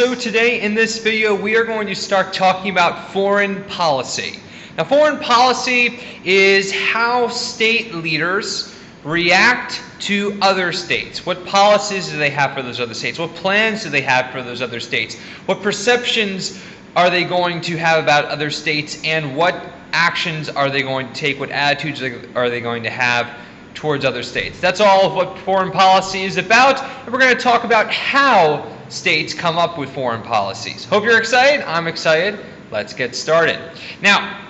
So today in this video we are going to start talking about foreign policy. Now foreign policy is how state leaders react to other states. What policies do they have for those other states? What plans do they have for those other states? What perceptions are they going to have about other states, and what actions are they going to take? What attitudes are they going to have towards other states? That's all of what foreign policy is about, and we're going to talk about how states come up with foreign policies. Hope you're excited. I'm excited. Let's get started. Now,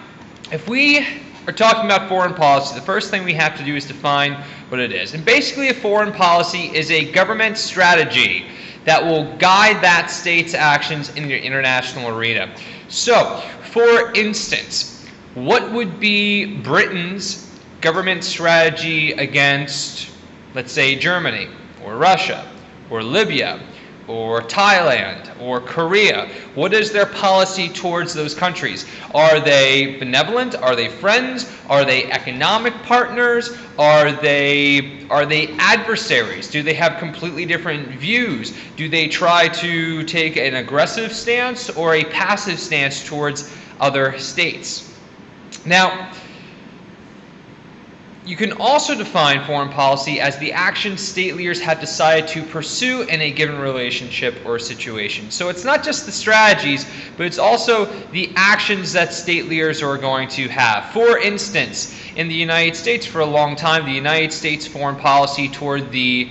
if we are talking about foreign policy, the first thing we have to do is define what it is. And basically, a foreign policy is a government strategy that will guide that state's actions in the international arena. So, for instance, what would be Britain's government strategy against, let's say, Germany, or Russia, or Libya, or Thailand, or Korea? What is their policy towards those countries? Are they benevolent? Are they friends? Are they economic partners? Are they adversaries? Do they have completely different views? Do they try to take an aggressive stance or a passive stance towards other states? Now, you can also define foreign policy as the actions state leaders have decided to pursue in a given relationship or situation. So it's not just the strategies, but it's also the actions that state leaders are going to have. For instance, in the United States, for a long time, the United States foreign policy toward the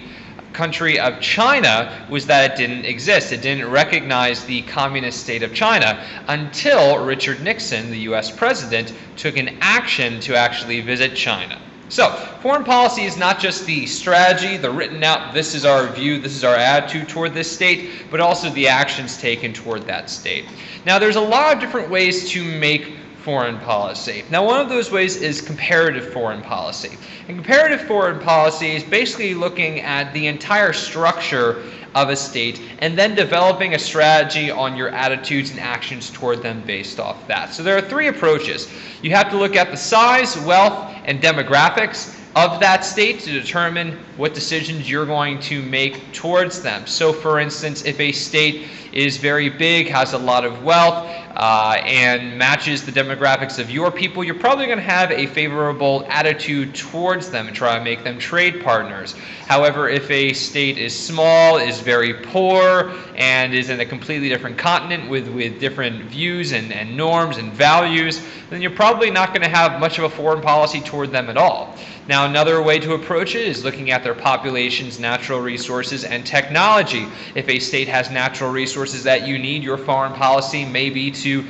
country of China was that it didn't exist. It didn't recognize the communist state of China until Richard Nixon, the US president, took an action to actually visit China. So, foreign policy is not just the strategy, the written out, this is our view, this is our attitude toward this state, but also the actions taken toward that state. Now, there's a lot of different ways to make foreign policy. Now, one of those ways is comparative foreign policy. And comparative foreign policy is basically looking at the entire structure of a state and then developing a strategy on your attitudes and actions toward them based off that. So there are three approaches. You have to look at the size, wealth, and demographics of that state to determine what decisions you're going to make towards them. So for instance, if a state is very big, has a lot of wealth, and matches the demographics of your people, you're probably going to have a favorable attitude towards them and try to make them trade partners. However, if a state is small, is very poor, and is in a completely different continent with different views and norms and values, then you're probably not going to have much of a foreign policy toward them at all. Now, another way to approach it is looking at their populations, natural resources, and technology. If a state has natural resources that you need, your foreign policy may be to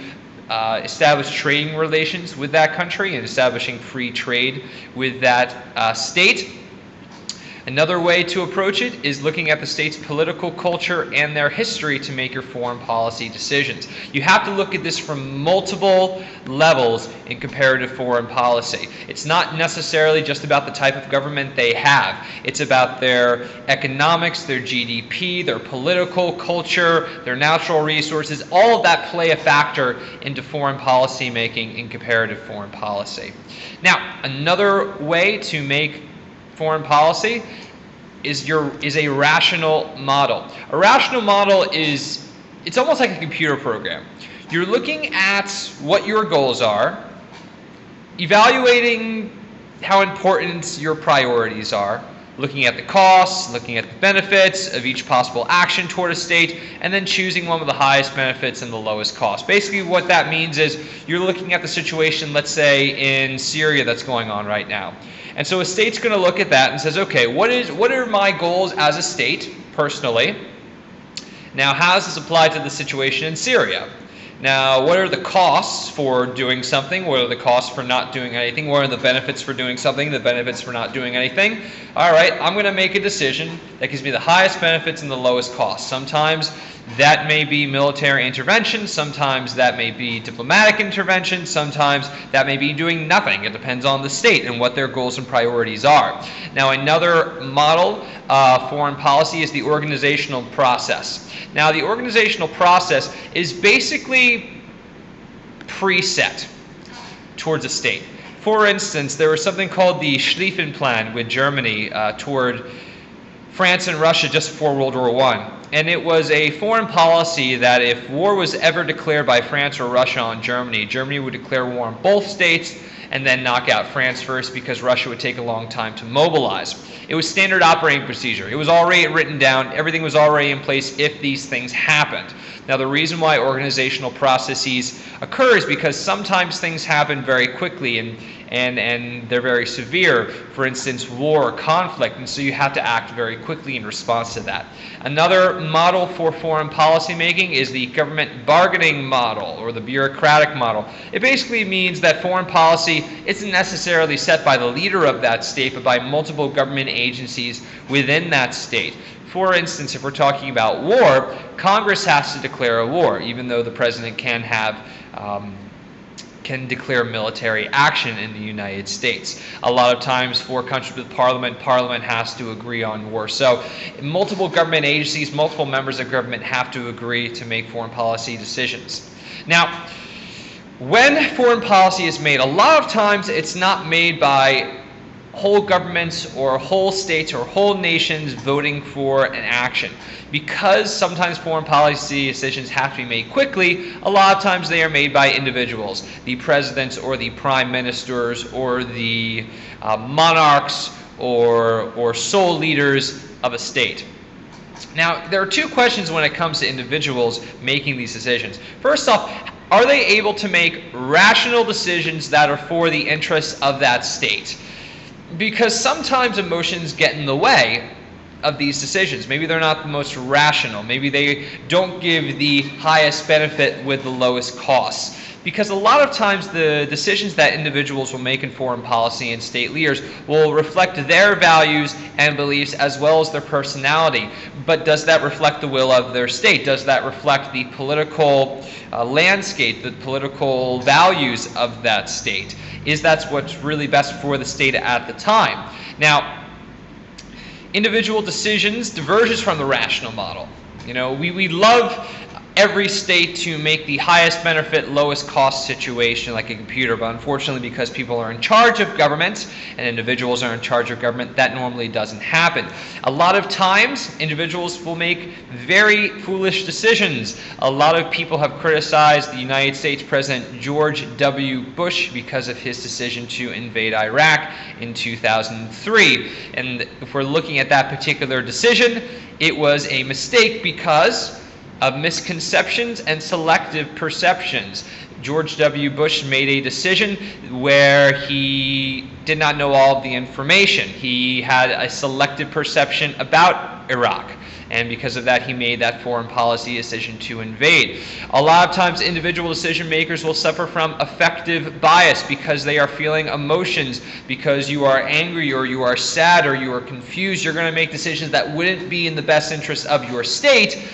establish trading relations with that country and establishing free trade with that state. Another way to approach it is looking at the state's political culture and their history to make your foreign policy decisions. You have to look at this from multiple levels in comparative foreign policy. It's not necessarily just about the type of government they have. It's about their economics, their GDP, their political culture, their natural resources. All of that play a factor into foreign policy making in comparative foreign policy. Now, another way to make foreign policy is a rational model. A rational model it's almost like a computer program. You're looking at what your goals are, evaluating how important your priorities are, looking at the costs, looking at the benefits of each possible action toward a state, and then choosing one with the highest benefits and the lowest cost. Basically what that means is you're looking at the situation, let's say, in Syria that's going on right now. And so a state's going to look at that and says, okay, what are my goals as a state, personally? Now, how does this apply to the situation in Syria? Now, what are the costs for doing something? What are the costs for not doing anything? What are the benefits for doing something? The benefits for not doing anything? All right, I'm going to make a decision that gives me the highest benefits and the lowest costs. Sometimes that may be military intervention. Sometimes that may be diplomatic intervention. Sometimes that may be doing nothing. It depends on the state and what their goals and priorities are. Now, another model of foreign policy is the organizational process. Now, the organizational process is basically preset towards a state. For instance, there was something called the Schlieffen Plan with Germany toward France and Russia just before World War I. And it was a foreign policy that if war was ever declared by France or Russia on Germany, Germany would declare war on both states and then knock out France first because Russia would take a long time to mobilize. It was standard operating procedure. It was already written down. Everything was already in place if these things happened. Now, the reason why organizational processes occur is because sometimes things happen very quickly and they're very severe. For instance, war or conflict, and so you have to act very quickly in response to that. Another model for foreign policy making is the government bargaining model or the bureaucratic model. It basically means that foreign policy isn't necessarily set by the leader of that state, but by multiple government agencies within that state. For instance, if we're talking about war, Congress has to declare a war, even though the president can declare military action in the United States. A lot of times for countries with Parliament has to agree on war. So multiple government agencies, multiple members of government have to agree to make foreign policy decisions. Now, when foreign policy is made, a lot of times it's not made by whole governments or whole states or whole nations voting for an action. Because sometimes foreign policy decisions have to be made quickly, a lot of times they are made by individuals, the presidents or the prime ministers or the monarchs or sole leaders of a state. Now, there are two questions when it comes to individuals making these decisions. First off, are they able to make rational decisions that are for the interests of that state? Because sometimes emotions get in the way of these decisions. Maybe they're not the most rational. Maybe they don't give the highest benefit with the lowest costs. Because a lot of times the decisions that individuals will make in foreign policy and state leaders will reflect their values and beliefs as well as their personality. But does that reflect the will of their state? Does that reflect the political landscape, the political values of that state? Is that what's really best for the state at the time? Now, individual decisions diverges from the rational model. You know, we love every state to make the highest benefit, lowest cost situation like a computer, but unfortunately because people are in charge of government and individuals are in charge of government, that normally doesn't happen. A lot of times individuals will make very foolish decisions. A lot of people have criticized the United States President George W. Bush because of his decision to invade Iraq in 2003. And if we're looking at that particular decision, it was a mistake because of misconceptions and selective perceptions. George W. Bush made a decision where he did not know all of the information. He had a selective perception about Iraq, and because of that he made that foreign policy decision to invade. A lot of times individual decision makers will suffer from affective bias because they are feeling emotions. Because you are angry or you are sad or you are confused, you're going to make decisions that wouldn't be in the best interest of your state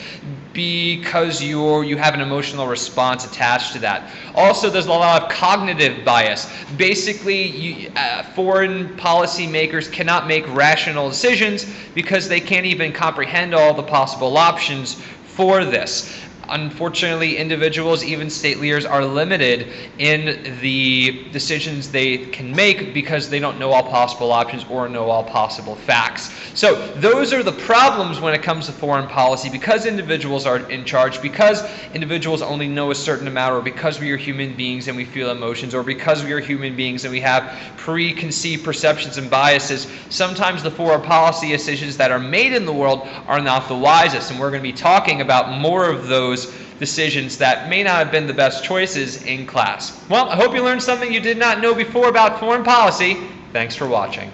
because you have an emotional response attached to that. Also, there's a lot of cognitive bias. Basically, foreign policy makers cannot make rational decisions because they can't even comprehend all the possible options for this. Unfortunately, individuals, even state leaders, are limited in the decisions they can make because they don't know all possible options or know all possible facts. So those are the problems when it comes to foreign policy, because individuals are in charge, because individuals only know a certain amount, or because we are human beings and we feel emotions, or because we are human beings and we have preconceived perceptions and biases. Sometimes the foreign policy decisions that are made in the world are not the wisest, and we're going to be talking about more of those decisions that may not have been the best choices in class. Well, I hope you learned something you did not know before about foreign policy. Thanks for watching.